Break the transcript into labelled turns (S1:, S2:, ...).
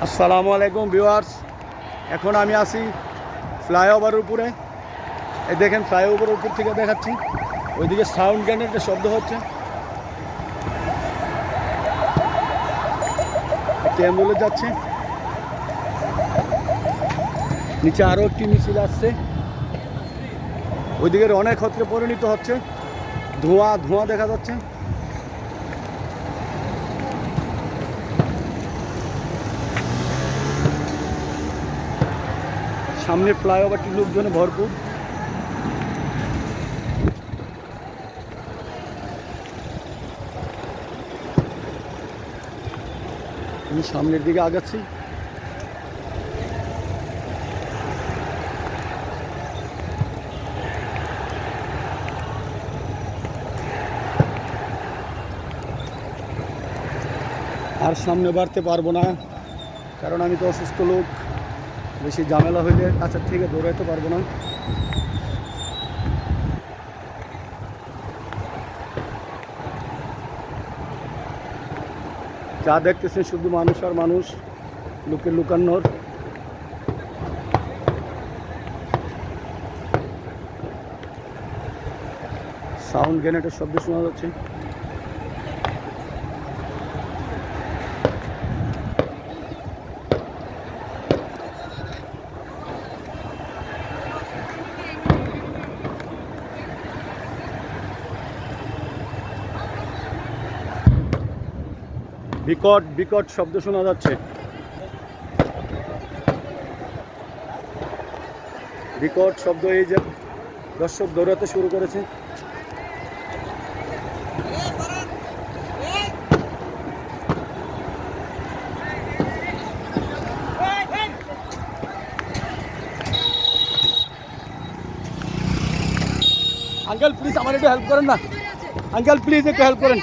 S1: আসসালামু আলাইকুম ভিউয়ার্স। এখন আমি আছি ফ্লাইওভারের উপরে। এই দেখেন ফ্লাইওভারের উপর থেকে দেখাচ্ছি, ওইদিকে সাউন্ড গ্রেনেডের শব্দ হচ্ছে, একটি অ্যাম্বুলেন্স যাচ্ছে, নিচে আরও একটি মিছিল আসছে, ওইদিকে অনেক ক্ষেত্রে পরিণত হচ্ছে, ধোঁয়া ধোঁয়া দেখা যাচ্ছে। সামনে ফ্লাইওভারটি লোকজনে ভরপুর। আমি সামনের দিকে আগাচ্ছি। আর সামনে বাড়তে পারবো না, কারণ আমি তো অসুস্থ লোক, বেশি ঝামেলা হইলে কাছের থেকে দৌড়াইতে পারবো না। যা দেখতেছেন শুধু মানুষ আর মানুষ, লোকের লুকানোর। সাউন্ড গ্রেনেডের শব্দ শোনা যাচ্ছে। বিকট বিকট শব্দ শোনা যাচ্ছে, বিকট শব্দ। এই যে দর্শক দৌড়াতে শুরু করেছে। আঙ্কেল প্লিজ আমার একটু হেল্প করেন না, আঙ্কেল প্লিজ একটু হেল্প করেন।